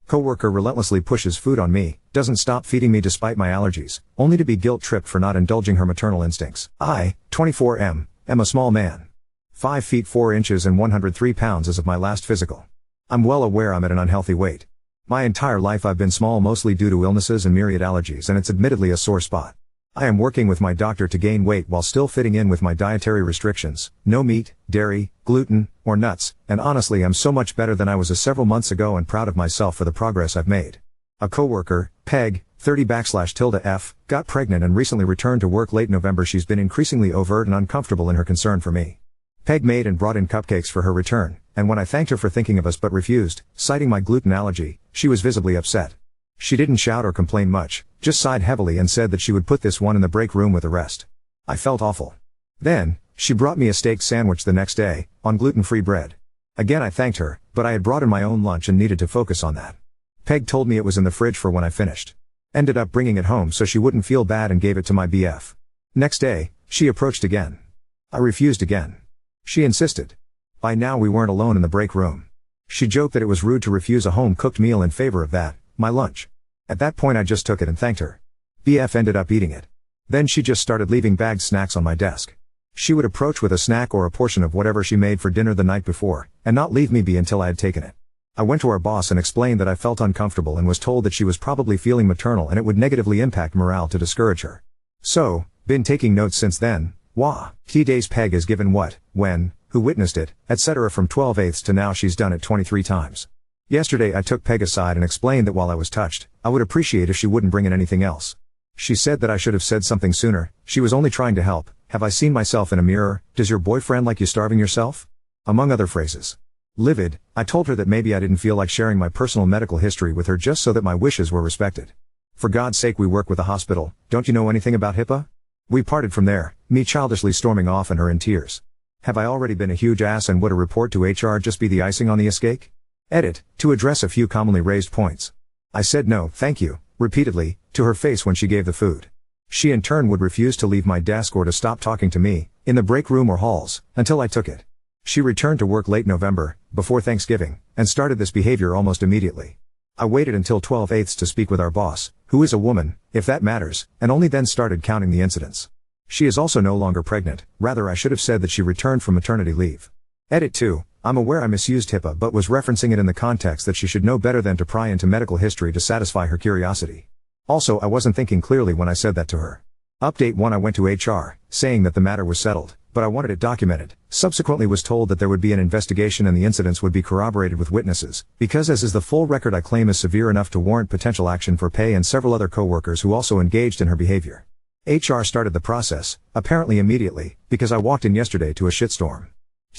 Coworker relentlessly pushes food on me, doesn't stop feeding me despite my allergies, only to be guilt-tripped for not indulging her maternal instincts. I, 24 am a small man. 5 feet 4 inches and 103 pounds as of my last physical. I'm well aware I'm at an unhealthy weight. My entire life I've been small mostly due to illnesses and myriad allergies, and it's admittedly a sore spot. I am working with my doctor to gain weight while still fitting in with my dietary restrictions: no meat, dairy, gluten, or nuts, and honestly I'm so much better than I was several months ago and proud of myself for the progress I've made. A coworker, Peg, 30/F, got pregnant and recently returned to work late November. She's been increasingly overt and uncomfortable in her concern for me. Peg made and brought in cupcakes for her return, and when I thanked her for thinking of us but refused, citing my gluten allergy, she was visibly upset. She didn't shout or complain much, just sighed heavily and said that she would put this one in the break room with the rest. I felt awful. Then, she brought me a steak sandwich the next day, on gluten-free bread. Again I thanked her, but I had brought in my own lunch and needed to focus on that. Peg told me it was in the fridge for when I finished. Ended up bringing it home so she wouldn't feel bad and gave it to my BF. Next day, she approached again. I refused again. She insisted. By now we weren't alone in the break room. She joked that it was rude to refuse a home-cooked meal in favor of that, my lunch. At that point I just took it and thanked her. BF ended up eating it. Then she just started leaving bagged snacks on my desk. She would approach with a snack or a portion of whatever she made for dinner the night before, and not leave me be until I had taken it. I went to our boss and explained that I felt uncomfortable and was told that she was probably feeling maternal and it would negatively impact morale to discourage her. So, been taking notes since then. Days Peg has given what, when, who witnessed it, etc. from 12/8 to now she's done it 23 times. Yesterday I took Peg aside and explained that while I was touched, I would appreciate if she wouldn't bring in anything else. She said that I should have said something sooner. She was only trying to help. Have I seen myself in a mirror? Does your boyfriend like you starving yourself? Among other phrases. Livid, I told her that maybe I didn't feel like sharing my personal medical history with her just so that my wishes were respected. For God's sake, we work with a hospital, don't you know anything about HIPAA? We parted from there, me childishly storming off and her in tears. Have I already been a huge ass and would a report to HR just be the icing on the cake? Edit, to address a few commonly raised points. I said no, thank you, repeatedly, to her face when she gave the food. She in turn would refuse to leave my desk or to stop talking to me, in the break room or halls, until I took it. She returned to work late November, before Thanksgiving, and started this behavior almost immediately. I waited until 12/8 to speak with our boss, who is a woman, if that matters, and only then started counting the incidents. She is also no longer pregnant, rather I should have said that she returned from maternity leave. Edit 2, I'm aware I misused HIPAA but was referencing it in the context that she should know better than to pry into medical history to satisfy her curiosity. Also I wasn't thinking clearly when I said that to her. Update 1, I went to HR, saying that the matter was settled, but I wanted it documented. Subsequently was told that there would be an investigation and the incidents would be corroborated with witnesses, because as is the full record I claim is severe enough to warrant potential action for Pei and several other co-workers who also engaged in her behavior. HR started the process, apparently immediately, because I walked in yesterday to a shitstorm.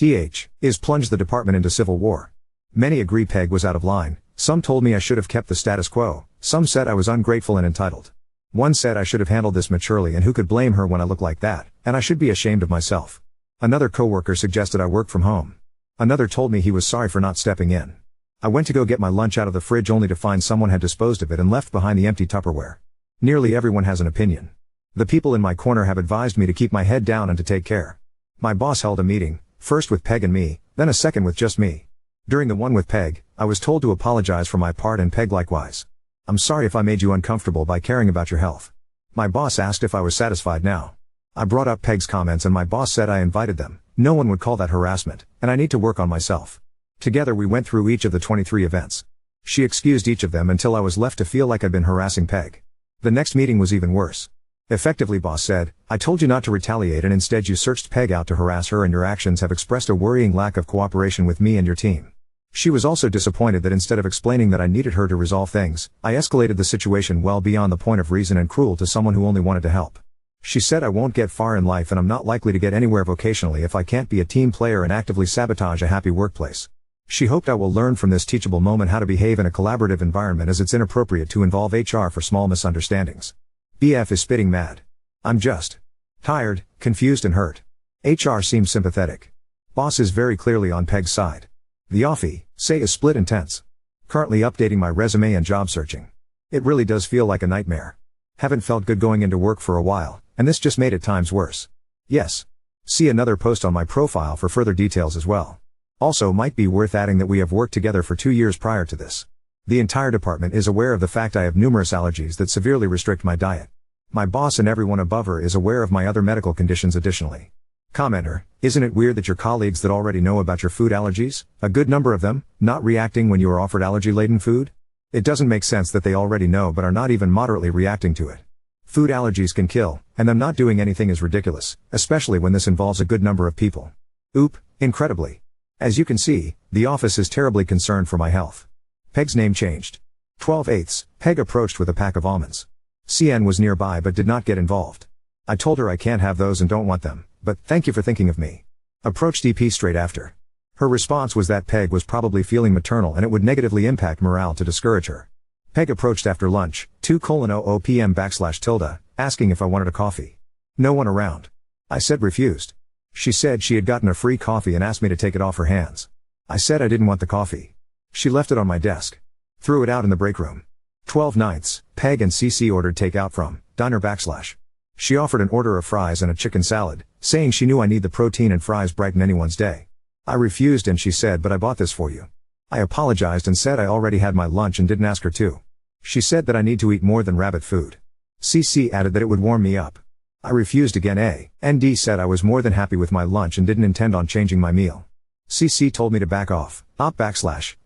Is plunged the department into civil war. Many agree Peg was out of line, some told me I should have kept the status quo, some said I was ungrateful and entitled. One said I should have handled this maturely and who could blame her when I look like that, and I should be ashamed of myself. Another coworker suggested I work from home. Another told me he was sorry for not stepping in. I went to go get my lunch out of the fridge only to find someone had disposed of it and left behind the empty Tupperware. Nearly everyone has an opinion. The people in my corner have advised me to keep my head down and to take care. My boss held a meeting, first with Peg and me, then a second with just me. During the one with Peg, I was told to apologize for my part and Peg likewise. I'm sorry if I made you uncomfortable by caring about your health. My boss asked if I was satisfied now. I brought up Peg's comments and my boss said I invited them. No one would call that harassment, and I need to work on myself. Together we went through each of the 23 events. She excused each of them until I was left to feel like I'd been harassing Peg. The next meeting was even worse. Effectively, boss said, I told you not to retaliate and instead you searched Peg out to harass her, and your actions have expressed a worrying lack of cooperation with me and your team. She was also disappointed that instead of explaining that I needed her to resolve things, I escalated the situation well beyond the point of reason and cruel to someone who only wanted to help. She said I won't get far in life and I'm not likely to get anywhere vocationally if I can't be a team player and actively sabotage a happy workplace. She hoped I will learn from this teachable moment how to behave in a collaborative environment, as it's inappropriate to involve HR for small misunderstandings. BF is spitting mad. I'm just tired, confused and hurt. HR seems sympathetic. Boss is very clearly on Peg's side. The offie, say, is split and tense. Currently updating my resume and job searching. It really does feel like a nightmare. Haven't felt good going into work for a while, and this just made it times worse. Yes. See another post on my profile for further details as well. Also might be worth adding that we have worked together for 2 years prior to this. The entire department is aware of the fact I have numerous allergies that severely restrict my diet. My boss and everyone above her is aware of my other medical conditions additionally. Commenter, isn't it weird that your colleagues that already know about your food allergies, a good number of them, not reacting when you are offered allergy-laden food? It doesn't make sense that they already know but are not even moderately reacting to it. Food allergies can kill, and them not doing anything is ridiculous, especially when this involves a good number of people. Oop, incredibly. As you can see, the office is terribly concerned for my health. Peg's name changed. 12/8, Peg approached with a pack of almonds. CN was nearby but did not get involved. I told her I can't have those and don't want them, but thank you for thinking of me. Approached EP straight after. Her response was that Peg was probably feeling maternal and it would negatively impact morale to discourage her. Peg approached after lunch, 2:00 p.m. /tilde, asking if I wanted a coffee. No one around. I said refused. She said she had gotten a free coffee and asked me to take it off her hands. I said I didn't want the coffee. She left it on my desk. Threw it out in the break room. 12/9, Peg and CC ordered takeout from diner / She offered an order of fries and a chicken salad, saying she knew I need the protein and fries brighten anyone's day. I refused and she said, but I bought this for you. I apologized and said I already had my lunch and didn't ask her to. She said that I need to eat more than rabbit food. CC added that it would warm me up. I refused again. ND said I was more than happy with my lunch and didn't intend on changing my meal. CC told me to back off.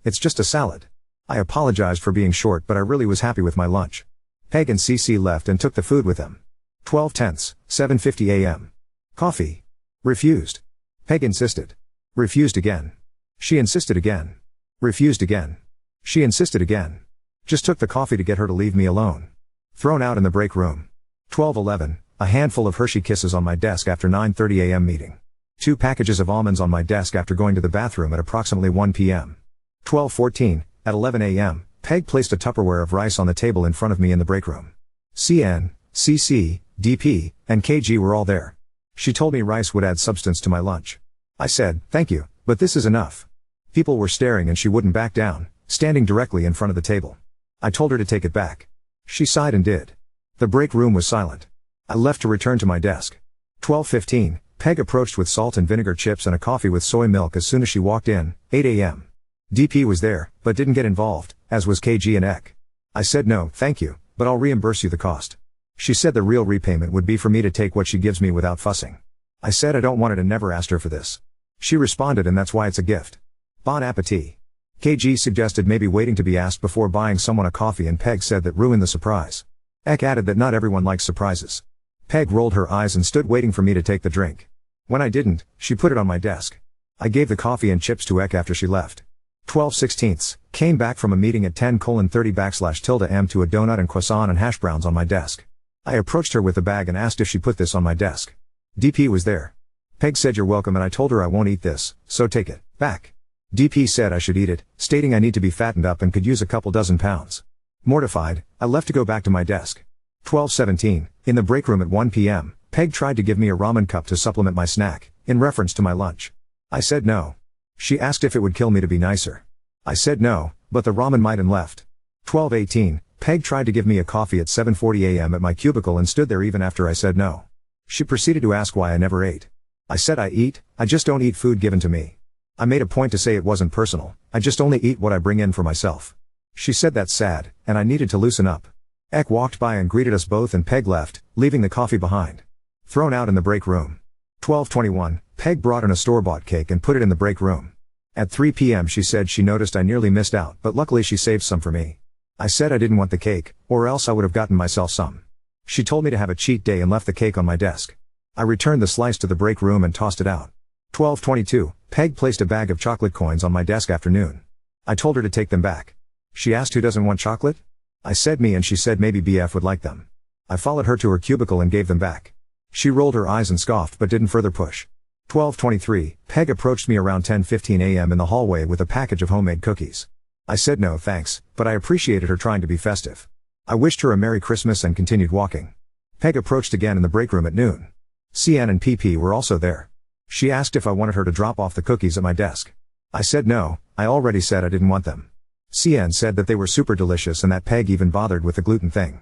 It's just a salad. I apologized for being short but I really was happy with my lunch. Peg and CC left and took the food with them. 12/10, 7:50 a.m. Coffee. Refused. Peg insisted. Refused again. She insisted again. Refused again. She insisted again. Just took the coffee to get her to leave me alone. Thrown out in the break room. 12:11, a handful of Hershey Kisses on my desk after 9:30 a.m. meeting. 2 packages of almonds on my desk after going to the bathroom at approximately 1 p.m. 12:14, at 11 a.m., Peg placed a Tupperware of rice on the table in front of me in the break room. CN, CC, DP, and KG were all there. She told me rice would add substance to my lunch. I said, thank you, but this is enough. People were staring and she wouldn't back down, standing directly in front of the table. I told her to take it back. She sighed and did. The break room was silent. I left to return to my desk. 12:15, Peg approached with salt and vinegar chips and a coffee with soy milk as soon as she walked in, 8 a.m. DP was there, but didn't get involved, as was KG and Ek. I said no, thank you, but I'll reimburse you the cost. She said the real repayment would be for me to take what she gives me without fussing. I said I don't want it and never asked her for this. She responded and that's why it's a gift. Bon appetit. KG suggested maybe waiting to be asked before buying someone a coffee and Peg said that ruined the surprise. Ek added that not everyone likes surprises. Peg rolled her eyes and stood waiting for me to take the drink. When I didn't, she put it on my desk. I gave the coffee and chips to Ek after she left. 12/16, came back from a meeting at 10:30 /tilde m to a donut and croissant and hash browns on my desk. I approached her with the bag and asked if she put this on my desk. DP was there. Peg said you're welcome and I told her I won't eat this, so take it back. DP said I should eat it, stating I need to be fattened up and could use a couple dozen pounds. Mortified, I left to go back to my desk. 12:17, in the break room at 1 p.m., Peg tried to give me a ramen cup to supplement my snack, in reference to my lunch. I said no. She asked if it would kill me to be nicer. I said no, but the ramen might and left. 12:18, Peg tried to give me a coffee at 7:40 a.m. at my cubicle and stood there even after I said no. She proceeded to ask why I never ate. I said I just don't eat food given to me. I made a point to say it wasn't personal, I just only eat what I bring in for myself. She said that's sad, and I needed to loosen up. Ek walked by and greeted us both and Peg left, leaving the coffee behind. Thrown out in the break room. 12:21, Peg brought in a store-bought cake and put it in the break room. At 3 p.m. she said she noticed I nearly missed out but luckily she saved some for me. I said I didn't want the cake, or else I would have gotten myself some. She told me to have a cheat day and left the cake on my desk. I returned the slice to the break room and tossed it out. 12:22, Peg placed a bag of chocolate coins on my desk after noon. I told her to take them back. She asked who doesn't want chocolate? I said me and she said maybe BF would like them. I followed her to her cubicle and gave them back. She rolled her eyes and scoffed but didn't further push. 12:23, Peg approached me around 10:15 a.m. in the hallway with a package of homemade cookies. I said no thanks, but I appreciated her trying to be festive. I wished her a Merry Christmas and continued walking. Peg approached again in the break room at noon. CN and PP were also there. She asked if I wanted her to drop off the cookies at my desk. I said no, I already said I didn't want them. CN said that they were super delicious and that Peg even bothered with the gluten thing.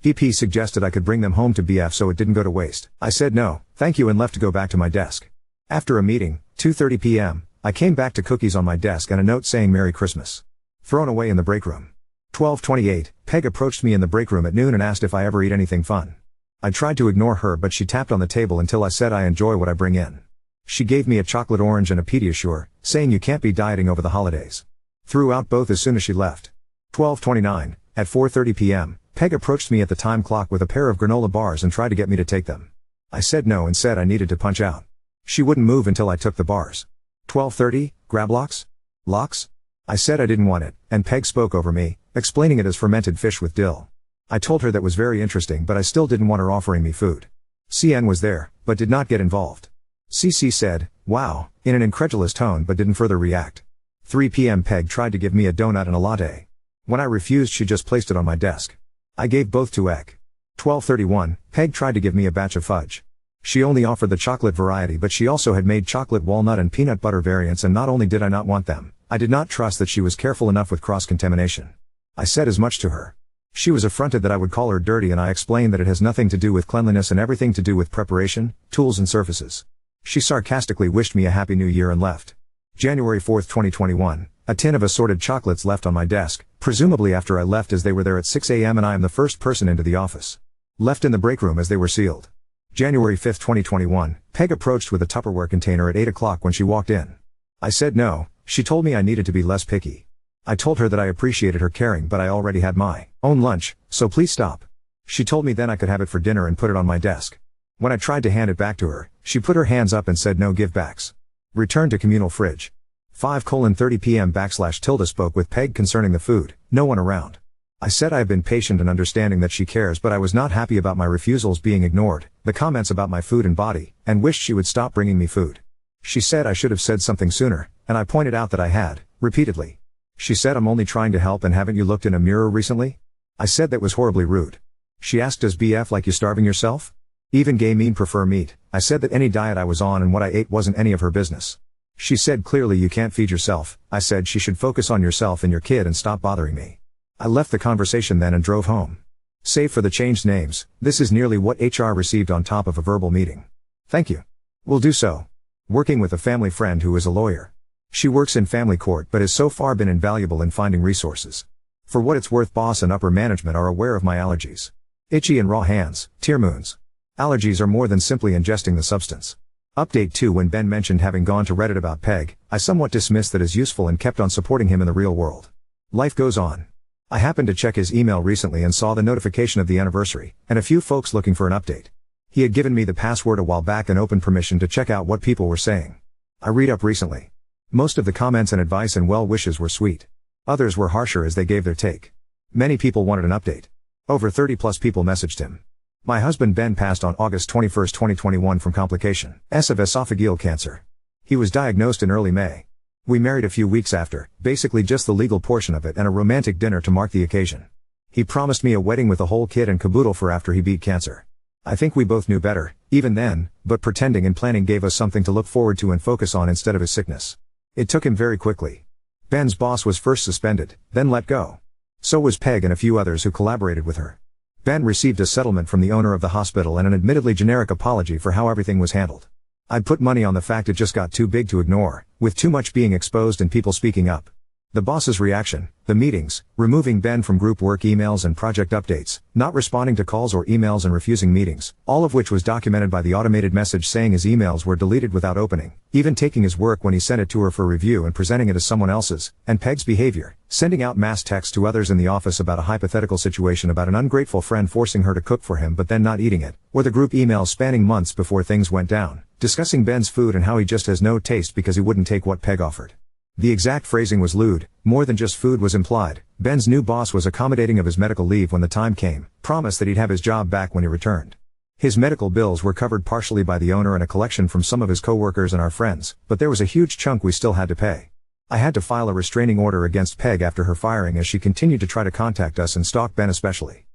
PP suggested I could bring them home to BF so it didn't go to waste. I said no, thank you and left to go back to my desk. After a meeting, 2:30 p.m., I came back to cookies on my desk and a note saying Merry Christmas. Thrown away in the break room. 12:28, Peg approached me in the break room at noon and asked if I ever eat anything fun. I tried to ignore her, but she tapped on the table until I said I enjoy what I bring in. She gave me a chocolate orange and a Pediasure, saying you can't be dieting over the holidays. Threw out both as soon as she left. 12:29, at 4:30 p.m., Peg approached me at the time clock with a pair of granola bars and tried to get me to take them. I said no and said I needed to punch out. She wouldn't move until I took the bars. 12:30, grab lox? Lox? I said I didn't want it, and Peg spoke over me, explaining it as fermented fish with dill. I told her that was very interesting, but I still didn't want her offering me food. CN was there, but did not get involved. CC said, wow, in an incredulous tone but didn't further react. 3 p.m. Peg tried to give me a donut and a latte. When I refused, she just placed it on my desk. I gave both to Ek. 12:31, Peg tried to give me a batch of fudge. She only offered the chocolate variety, but she also had made chocolate walnut and peanut butter variants, and not only did I not want them, I did not trust that she was careful enough with cross-contamination. I said as much to her. She was affronted that I would call her dirty, and I explained that it has nothing to do with cleanliness and everything to do with preparation, tools and surfaces. She sarcastically wished me a happy new year and left. January 4, 2021, a tin of assorted chocolates left on my desk, presumably after I left, as they were there at 6 a.m. and I am the first person into the office. Left in the break room as they were sealed. January 5, 2021, Peg approached with a Tupperware container at 8 o'clock when she walked in. I said no. She told me I needed to be less picky. I told her that I appreciated her caring, but I already had my own lunch, so please stop. She told me then I could have it for dinner and put it on my desk. When I tried to hand it back to her, she put her hands up and said no give backs. Return to communal fridge. 5:30 p.m. / spoke with Peg concerning the food, no one around. I said I have been patient and understanding that she cares, but I was not happy about my refusals being ignored, the comments about my food and body, and wished she would stop bringing me food. She said I should have said something sooner, and I pointed out that I had, repeatedly. She said I'm only trying to help, and haven't you looked in a mirror recently? I said that was horribly rude. She asked does BF like you starving yourself? Even gay mean prefer meat. I said that any diet I was on and what I ate wasn't any of her business. She said clearly you can't feed yourself. I said she should focus on yourself and your kid and stop bothering me. I left the conversation then and drove home. Save for the changed names, this is nearly what HR received on top of a verbal meeting. Thank you. Will do so. Working with a family friend who is a lawyer. She works in family court but has so far been invaluable in finding resources. For what it's worth, boss and upper management are aware of my allergies. Itchy and raw hands, tear moons. Allergies are more than simply ingesting the substance. Update 2. When Ben mentioned having gone to Reddit about Peg, I somewhat dismissed that as useful and kept on supporting him in the real world. Life goes on. I happened to check his email recently and saw the notification of the anniversary, and a few folks looking for an update. He had given me the password a while back and open permission to check out what people were saying. I read up recently. Most of the comments and advice and well wishes were sweet. Others were harsher as they gave their take. Many people wanted an update. Over 30 plus people messaged him. My husband Ben passed on August 21, 2021 from complications of esophageal cancer. He was diagnosed in early May. We married a few weeks after, basically just the legal portion of it and a romantic dinner to mark the occasion. He promised me a wedding with a whole kit and caboodle for after he beat cancer. I think we both knew better, even then, but pretending and planning gave us something to look forward to and focus on instead of his sickness. It took him very quickly. Ben's boss was first suspended, then let go. So was Peg and a few others who collaborated with her. Ben received a settlement from the owner of the hospital and an admittedly generic apology for how everything was handled. I'd put money on the fact it just got too big to ignore, with too much being exposed and people speaking up. The boss's reaction, the meetings, removing Ben from group work emails and project updates, not responding to calls or emails and refusing meetings, all of which was documented by the automated message saying his emails were deleted without opening, even taking his work when he sent it to her for review and presenting it as someone else's, and Peg's behavior, sending out mass texts to others in the office about a hypothetical situation about an ungrateful friend forcing her to cook for him but then not eating it, or the group emails spanning months before things went down, discussing Ben's food and how he just has no taste because he wouldn't take what Peg offered. The exact phrasing was lewd, more than just food was implied. Ben's new boss was accommodating of his medical leave when the time came, promised that he'd have his job back when he returned. His medical bills were covered partially by the owner and a collection from some of his coworkers and our friends, but there was a huge chunk we still had to pay. I had to file a restraining order against Peg after her firing as she continued to try to contact us and stalk Ben especially.